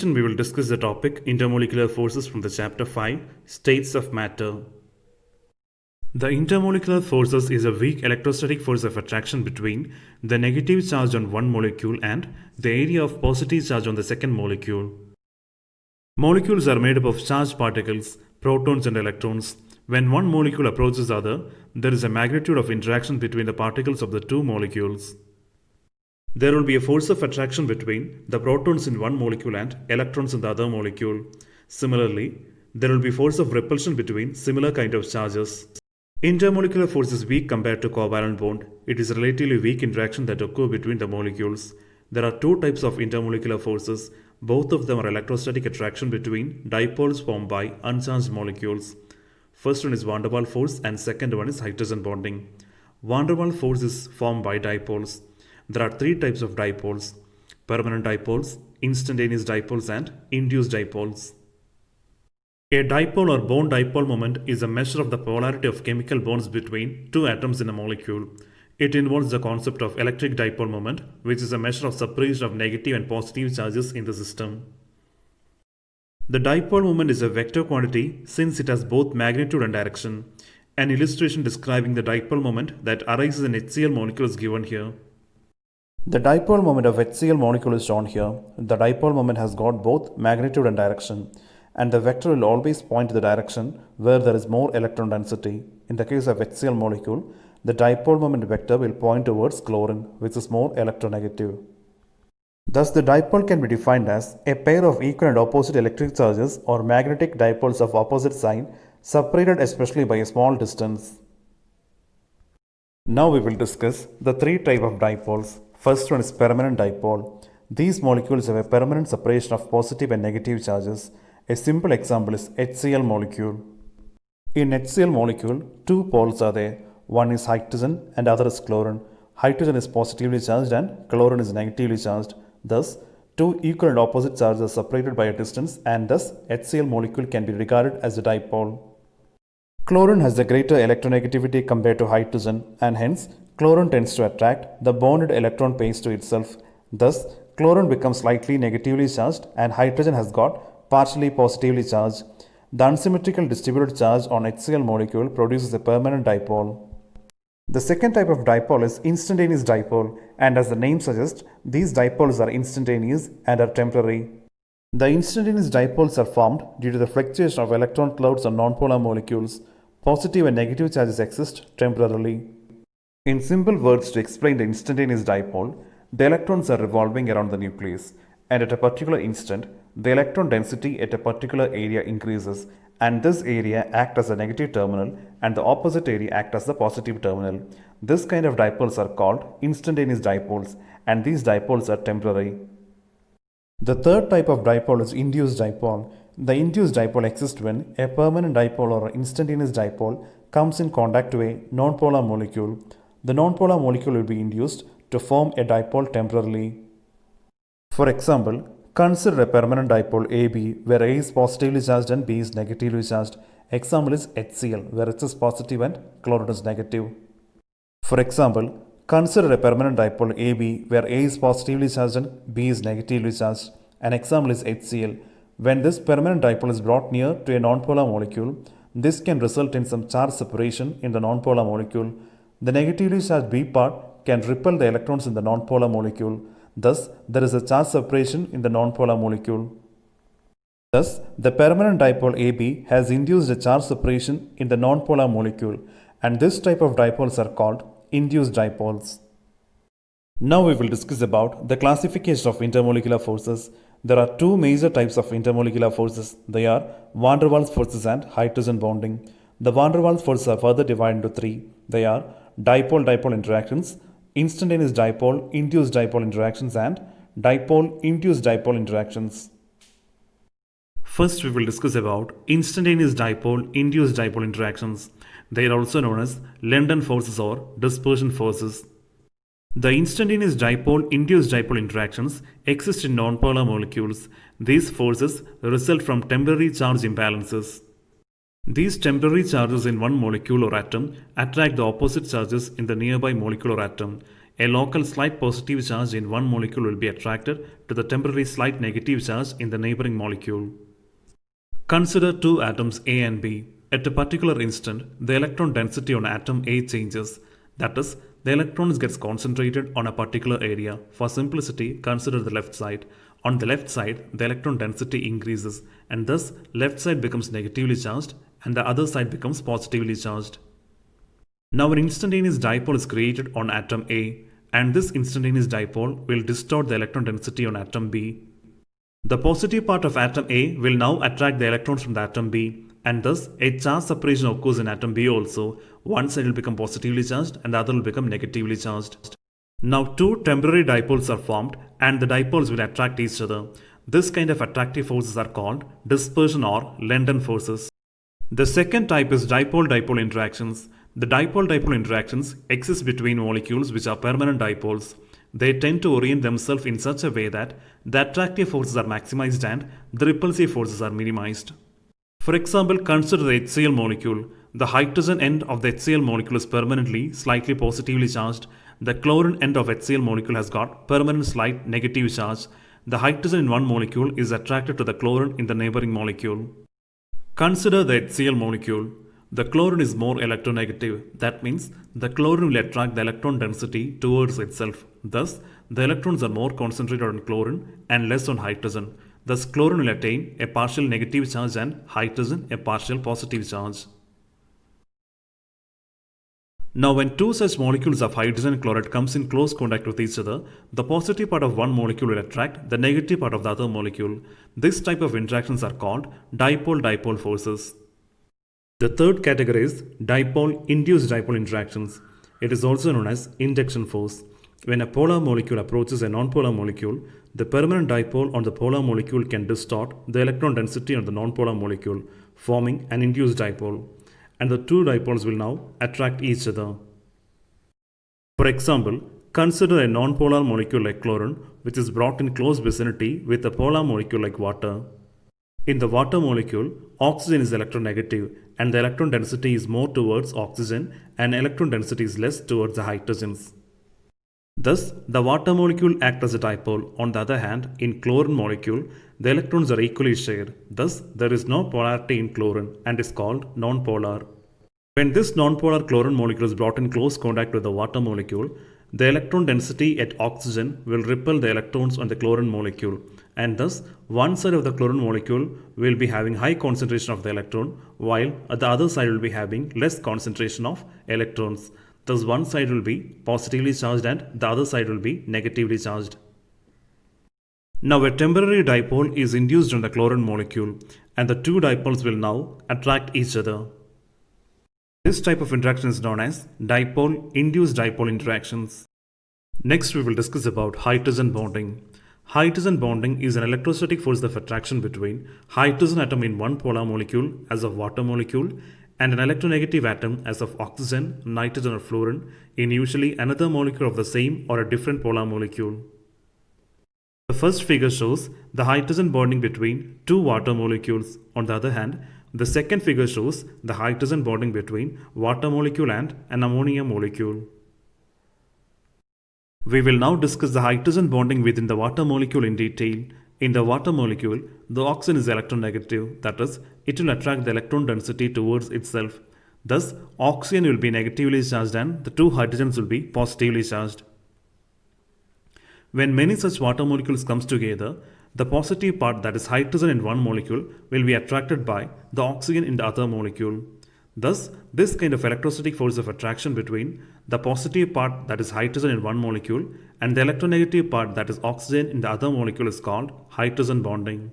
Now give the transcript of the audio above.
We will discuss the topic intermolecular forces from the chapter 5 States of Matter. The intermolecular forces is a weak electrostatic force of attraction between the negative charge on one molecule and the area of positive charge on the second molecule. Molecules are made up of charged particles, protons and electrons. When one molecule approaches the other, there is a magnitude of interaction between the particles of the two molecules. There will be a force of attraction between the protons in one molecule and electrons in the other molecule. Similarly, there will be force of repulsion between similar kind of charges. Intermolecular force is weak compared to covalent bond. It is a relatively weak interaction that occur between the molecules. There are two types of intermolecular forces. Both of them are electrostatic attraction between dipoles formed by uncharged molecules. First one is van der Waals force and second one is hydrogen bonding. Van der Waals force is formed by dipoles. There are three types of dipoles: permanent dipoles, instantaneous dipoles and induced dipoles. A dipole or bond dipole moment is a measure of the polarity of chemical bonds between two atoms in a molecule. It involves the concept of electric dipole moment, which is a measure of separation of negative and positive charges in the system. The dipole moment is a vector quantity since it has both magnitude and direction. An illustration describing the dipole moment that arises in HCl molecule is given here. The dipole moment of HCl molecule is shown here. The dipole moment has got both magnitude and direction, and the vector will always point to the direction where there is more electron density. In the case of HCl molecule, the dipole moment vector will point towards chlorine, which is more electronegative. Thus, the dipole can be defined as a pair of equal and opposite electric charges or magnetic dipoles of opposite sign, separated especially by a small distance. Now we will discuss the three types of dipoles. First one is permanent dipole. These molecules have a permanent separation of positive and negative charges. A simple example is HCl molecule. In HCl molecule, two poles are there. One is hydrogen and other is chlorine. Hydrogen is positively charged and chlorine is negatively charged. Thus, two equal and opposite charges are separated by a distance, and thus HCl molecule can be regarded as a dipole. Chlorine has a greater electronegativity compared to hydrogen, and hence chlorine tends to attract the bonded electron pairs to itself. Thus, chlorine becomes slightly negatively charged and hydrogen has got partially positively charged. The unsymmetrical distributed charge on HCl molecule produces a permanent dipole. The second type of dipole is instantaneous dipole, and as the name suggests, these dipoles are instantaneous and are temporary. The instantaneous dipoles are formed due to the fluctuation of electron clouds on nonpolar molecules. Positive and negative charges exist temporarily. In simple words, to explain the instantaneous dipole, the electrons are revolving around the nucleus, and at a particular instant, the electron density at a particular area increases, and this area acts as a negative terminal and the opposite area acts as the positive terminal. This kind of dipoles are called instantaneous dipoles, and these dipoles are temporary. The third type of dipole is induced dipole. The induced dipole exists when a permanent dipole or instantaneous dipole comes in contact to a nonpolar molecule. The nonpolar molecule will be induced to form a dipole temporarily. For example, consider a permanent dipole AB where A is positively charged and B is negatively charged. Example is HCl where H is positive and chlorine is negative. For example, consider a permanent dipole AB where A is positively charged and B is negatively charged. An example is HCl. When this permanent dipole is brought near to a nonpolar molecule, this can result in some charge separation in the nonpolar molecule. The negatively charged B part can repel the electrons in the nonpolar molecule. Thus, there is a charge separation in the nonpolar molecule. Thus, the permanent dipole AB has induced a charge separation in the nonpolar molecule, and this type of dipoles are called induced dipoles. Now we will discuss about the classification of intermolecular forces. There are two major types of intermolecular forces. They are van der Waals forces and hydrogen bonding. The van der Waals forces are further divided into three. They are dipole-dipole interactions, instantaneous dipole-induced dipole interactions, and dipole-induced dipole interactions. First, we will discuss about instantaneous dipole-induced dipole interactions. They are also known as London forces or dispersion forces. The instantaneous dipole-induced dipole interactions exist in nonpolar molecules. These forces result from temporary charge imbalances. These temporary charges in one molecule or atom attract the opposite charges in the nearby molecule or atom. a local slight positive charge in one molecule will be attracted to the temporary slight negative charge in the neighboring molecule. Consider two atoms A and B. At a particular instant, the electron density on atom A changes. That is, the electrons gets concentrated on a particular area. For simplicity, consider the left side. On the left side, the electron density increases, and thus left side becomes negatively charged and the other side becomes positively charged. Now an instantaneous dipole is created on atom A, and this instantaneous dipole will distort the electron density on atom B. The positive part of atom A will now attract the electrons from the atom B, and thus a charge separation occurs in atom B also. One side will become positively charged and the other will become negatively charged. Now two temporary dipoles are formed and the dipoles will attract each other. This kind of attractive forces are called dispersion or London forces. The second type is dipole-dipole interactions. The dipole-dipole interactions exist between molecules which are permanent dipoles. They tend to orient themselves in such a way that the attractive forces are maximized and the repulsive forces are minimized. For example, consider the HCl molecule. The hydrogen end of the HCl molecule is permanently slightly positively charged. The chlorine end of HCl molecule has got permanent slight negative charge. The hydrogen in one molecule is attracted to the chlorine in the neighboring molecule. Consider the HCl molecule. The chlorine is more electronegative. That means the chlorine will attract the electron density towards itself. Thus, the electrons are more concentrated on chlorine and less on hydrogen. Thus, chlorine will attain a partial negative charge and hydrogen a partial positive charge. Now, when two such molecules of hydrogen and chloride comes in close contact with each other, the positive part of one molecule will attract the negative part of the other molecule. This type of interactions are called dipole-dipole forces. The third category is dipole-induced dipole interactions. It is also known as induction force. When a polar molecule approaches a nonpolar molecule, the permanent dipole on the polar molecule can distort the electron density on the nonpolar molecule, forming an induced dipole. And the two dipoles will now attract each other. For example, consider a nonpolar molecule like chlorine, which is brought in close vicinity with a polar molecule like water. In the water molecule, oxygen is electronegative and the electron density is more towards oxygen and electron density is less towards the hydrogens. Thus, the water molecule acts as a dipole. On the other hand, in chlorine molecule, the electrons are equally shared. Thus, there is no polarity in chlorine and is called nonpolar. When this nonpolar chlorine molecule is brought in close contact with the water molecule, the electron density at oxygen will repel the electrons on the chlorine molecule, and thus one side of the chlorine molecule will be having high concentration of the electron, while the other side will be having less concentration of electrons. Thus one side will be positively charged and the other side will be negatively charged. Now a temporary dipole is induced on the chlorine molecule and the two dipoles will now attract each other. This type of interaction is known as dipole-induced dipole interactions. Next we will discuss about hydrogen bonding. Hydrogen bonding is an electrostatic force of attraction between hydrogen atom in one polar molecule as of water molecule and an electronegative atom as of oxygen, nitrogen or fluorine in usually another molecule of the same or a different polar molecule. The first figure shows the hydrogen bonding between two water molecules. On the other hand, the second figure shows the hydrogen bonding between water molecule and an ammonia molecule. We will now discuss the hydrogen bonding within the water molecule in detail. In the water molecule, the oxygen is electronegative, that is, it will attract the electron density towards itself. Thus, oxygen will be negatively charged and the two hydrogens will be positively charged. When many such water molecules comes together, the positive part, that is hydrogen in one molecule, will be attracted by the oxygen in the other molecule. Thus, this kind of electrostatic force of attraction between the positive part, that is hydrogen in one molecule, and the electronegative part, that is oxygen in the other molecule, is called hydrogen bonding.